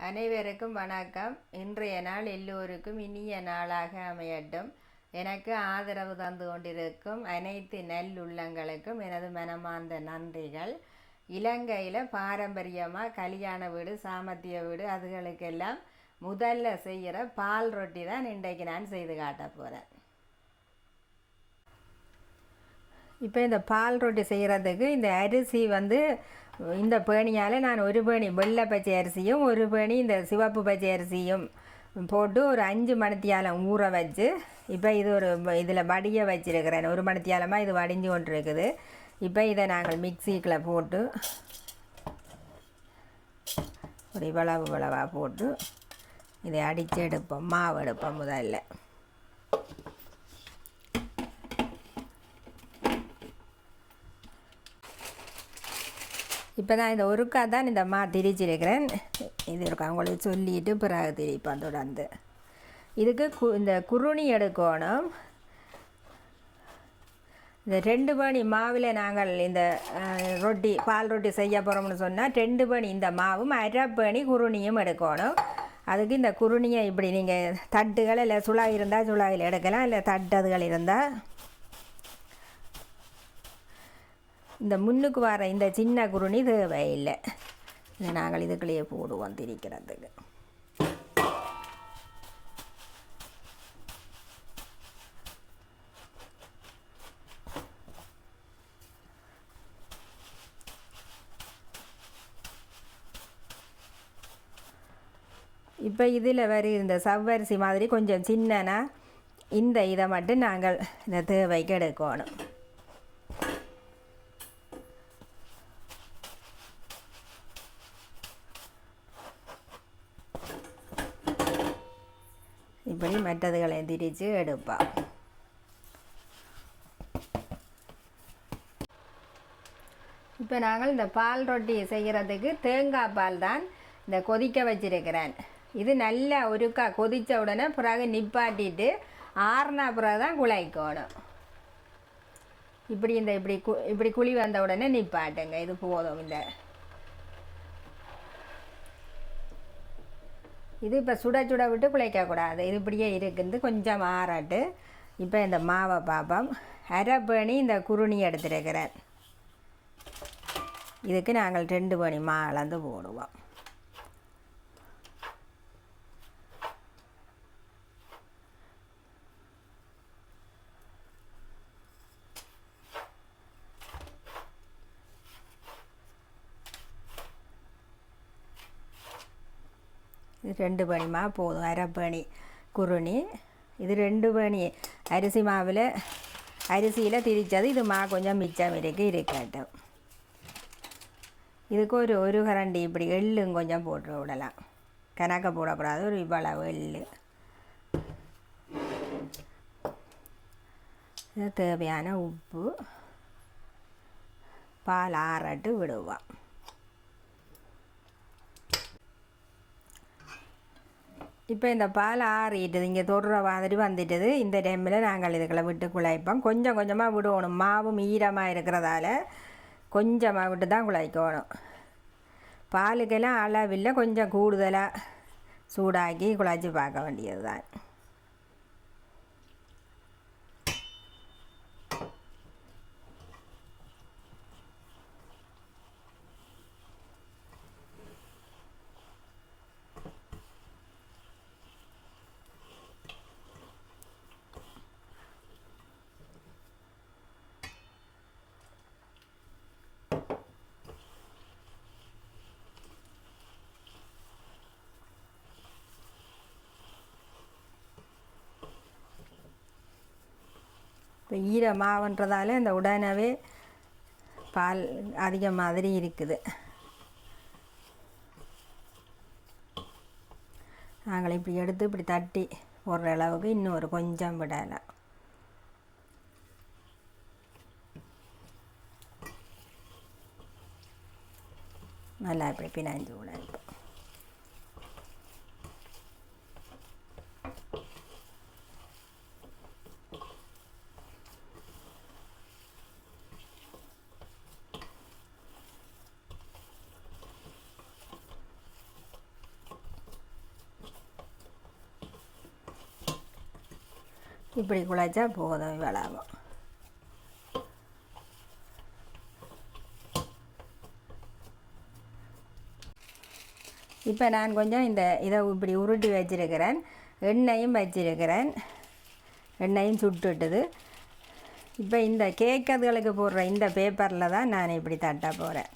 அனைவருக்கும் வணக்கம். இன்றைய நாள் எல்லோருக்கும் இனிய நாளாக அமையட்டும். எனக்கு ஆதரவு தந்து கொண்டிருக்கும் அனைத்து நல்லுள்ளங்களுக்கும் எனது மனமார்ந்த நன்றிகள். இலங்கையில் பாரம்பரியமாக கல்யாண வீடு, சாமத்திய வீடு அதுகளுக்கெல்லாம் முதல்ல செய்கிற பால் ரொட்டி தான் இன்றைக்கு நான் செய்து காட்ட போகிறேன். இப்போ இந்த பால் ரொட்டி செய்கிறதுக்கு இந்த அரிசி இந்த பேணியால் நான் ஒரு பேணி வெள்ளை பச்சை அரிசியும் ஒரு பேணி இந்த சிவப்பு பச்சை அரிசியும் போட்டு ஒரு 5 மணித்தியாலம் ஊற வச்சு இப்போ இது இதில் வடிய வச்சுருக்கிறேன். ஒரு மணித்தியாலமாக இது வடிஞ்சு கொண்டு இருக்குது. இப்போ இதை நாங்கள் மிக்சிக்குள்ளே போட்டு ஒரு இவ்வளவாக போட்டு இதை அடித்து எடுப்போம். மாவு எடுப்போம் முதல்ல. இப்போ தான் இந்த ஒருக்கா தான் இந்த திரிச்சிருக்கிறேன். இது இருக்கா உங்களுக்கு சொல்லிட்டு பிறகு திரிப்பேன் தொடர்ந்து. இதுக்கு இந்த குருணி எடுக்கணும். இந்த 2 பேணி மாவில் நாங்கள் இந்த பால் ரொட்டி செய்ய போகிறோம்னு சொன்னால் 2 பேணி இந்த மாவும் 1/2 பேணி குருணியும் எடுக்கணும். அதுக்கு இந்த குருணியை இப்படி நீங்கள் தட்டுகள் இல்லை சுழாய் இருந்தால் சுழாயில் எடுக்கலாம், இல்லை தட்டதுகள் இருந்தால் இந்த முன்னுக்கு வர இந்த சின்ன குருணி தேவையில்லை. இதை நாங்கள் இதுக்குள்ளேயே போடுவோம் திரிக்கிறதுக்கு. இப்போ இதில் இந்த சவ்வரிசி மாதிரி கொஞ்சம் சின்னனா இந்த இதை மட்டும் நாங்கள் இந்த தேவைக்கு எடுக்கணும். இப்படி மற்றதுகளையும் திரித்து எடுப்போம். இப்போ நாங்கள் இந்த பால் ரொட்டி செய்கிறதுக்கு தேங்காய் பால் தான் இந்த கொதிக்க வச்சிருக்கிறேன். இது நல்லா ஒருக்கா கொதித்த உடனே பிறகு நிப்பாட்டிட்டு ஆறுனா பிறகு தான் குழைக்கணும். இப்படி குழி வந்த உடனே நிப்பாட்டுங்க. இது போதும். இது இப்போ சுட விட்டு குழைக்கக்கூடாது. இது இப்படியே இருக்குது, கொஞ்சம் ஆறட்டு. இப்போ இந்த மாவை பார்ப்போம். 1/2 பேணி இந்த குருணி எடுத்துருக்கிறேன். இதுக்கு நாங்கள் 2 பேணி அளந்து போடுவோம். இது 2 பேணி மாவு போதும். 1/2 பேணி குருணி. இது 2 பேணி அரிசி மாவில் அரிசியில் திரித்தது. இது கொஞ்சம் மிச்சம் இருக்கட்டும். இதுக்கு ஒரு கரண்டி இப்படி எள்ளும் கொஞ்சம் போட்டு விடலாம். கணக்க போடக்கூடாது. ஒரு இவ்வளவு எள்ளு. இது தேவையான உப்பு. பால் ஆறட்டு விடுவோம். இப்போ இந்த பால் ஆறிட்டுது, இங்கே தொடுற மாதிரி வந்துட்டுது. இந்த டைமில் நாங்கள் இதுக்குள்ளே விட்டு குழைப்போம். கொஞ்சம் கொஞ்சமாக விடணும். மாவும் ஈரமாக இருக்கிறதால கொஞ்சமாக விட்டு தான் குழைக்கணும். பாலுக்கெல்லாம் அளவில்லை, கொஞ்சம் கூடுதலாக சூடாக்கி குழைச்சி பார்க்க வேண்டியது தான். இப்போ ஈர மாவுன்றதால இந்த உடனே பால் அதிக மாதிரி இருக்குது. நாங்கள் இப்படி எடுத்து இப்படி தட்டி போடுற அளவுக்கு இன்னும் கொஞ்சம் விடலாம். நல்லா இப்படி பிணைஞ்சு விட. இப்படி குழைச்சா போதும் இவ்வளவு. இப்போ நான் கொஞ்சம் இதை இப்படி உருட்டி வச்சிருக்கிறேன், எண்ணெயும் வச்சிருக்கிறேன், எண்ணெயும் சுட்டுட்டுது. இப்போ இந்த கேக் அதுகளுக்கு போடுற இந்த பேப்பரில் தான் நான் இப்படி தட்ட போகிறேன்.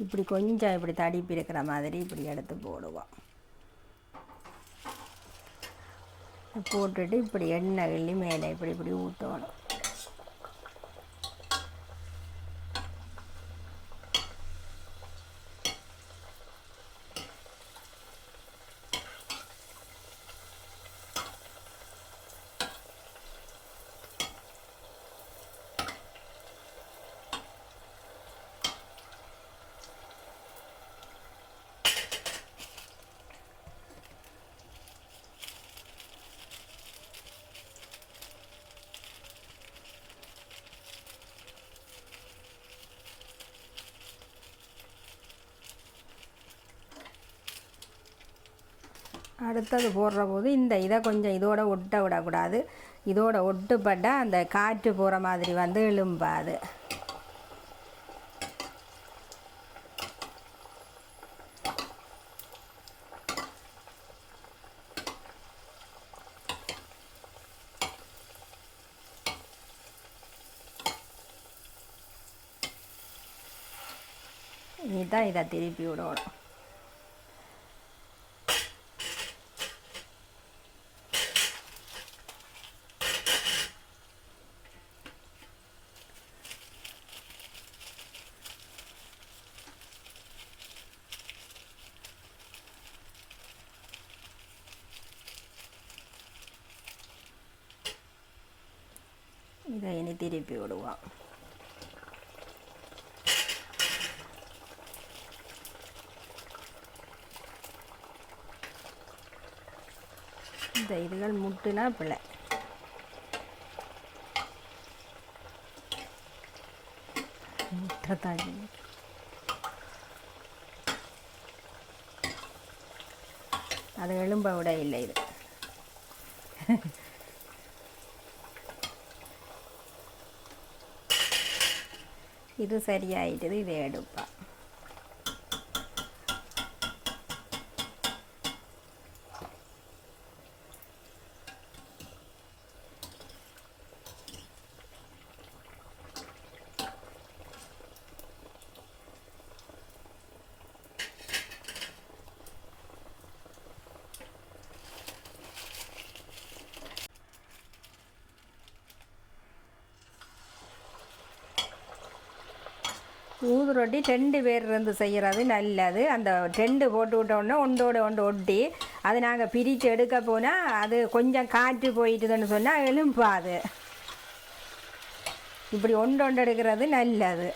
இப்படி கொஞ்சம் இப்படி தடிப்பு இருக்கிற மாதிரி இப்படி எடுத்து போடுவோம். போட்டுட்டு இப்படி எண்ணெய் கிள்ளி மேலே இப்படி இப்படி ஊற்றணும். அடுத்தது போடுற போது இதை கொஞ்சம் இதோட ஒட்ட விடக்கூடாது. இதோட ஒட்டுப்பட்டால் அந்த காற்று போகிற மாதிரி வந்து எழும்பாது. இதான் இதை திருப்பி விடணும். இதை இனி திருப்பி விடுவோம். இந்த இதுகள் முட்டுனா பிள்ளை. முட்டை அது எலும்ப விட இல்லை. இது இது சரியாயிட்டது. இதை எடுப்பா. ஊது ரொட்டி 2 பேர் இருந்து செய்கிறது நல்லது. அந்த 2 போட்டு விட்டோன்னா ஒன்றோடு ஒன்று ஒட்டி அது நாங்கள் பிரித்து எடுக்க போனால் அது கொஞ்சம் காற்று போயிட்டுதுன்னு சொன்னால் எலும்பாது. இப்படி ஒன்று எடுக்கிறது நல்லது.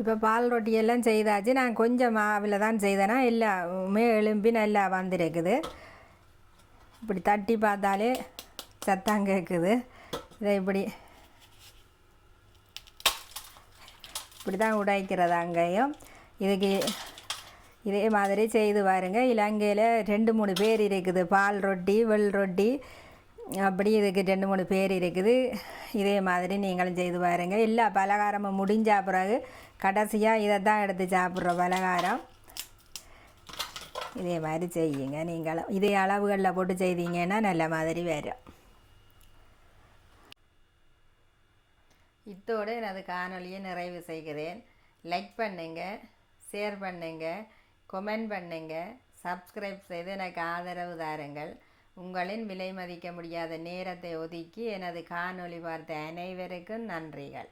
இப்போ பால் ரொட்டியெல்லாம் செய்தாச்சு. நான் கொஞ்சம் மாவில் தான் செய்தேன்னா எல்லாமே எலும்பி நல்லா வந்திருக்குது. இப்படி தட்டி பார்த்தாலே சத்தம் கேட்குது. இதை இப்படி தான் உடைக்கிறது. அங்கேயும் இதுக்கு இதே மாதிரி செய்து பாருங்க. இலங்கையில் 2-3 பேர் இருக்குது. பால் ரொட்டி, வெள் ரொட்டி, அப்படி இதுக்கு 2-3 பேர் இருக்குது. இதே மாதிரி நீங்களும் செய்து பாருங்கள். எல்லா பலகாரமும் முடிஞ்ச பிறகு கடைசியாக இதை தான் எடுத்து சாப்பிட்ற பலகாரம். இதே மாதிரி செய்யுங்க. நீங்கள் இதே அளவுகளில் போட்டு செய்தீங்கன்னா நல்ல மாதிரி வரும். இத்தோடு எனது காணொலியை நிறைவு செய்கிறேன். லைக் பண்ணுங்கள், ஷேர் பண்ணுங்கள், கமெண்ட் பண்ணுங்கள், சப்ஸ்கிரைப் செய்து எனக்கு ஆதரவு தாருங்கள். உங்களின் விலை மதிக்க முடியாத நேரத்தை ஒதுக்கி எனது காணொளி பார்த்த அனைவருக்கும் நன்றிகள்.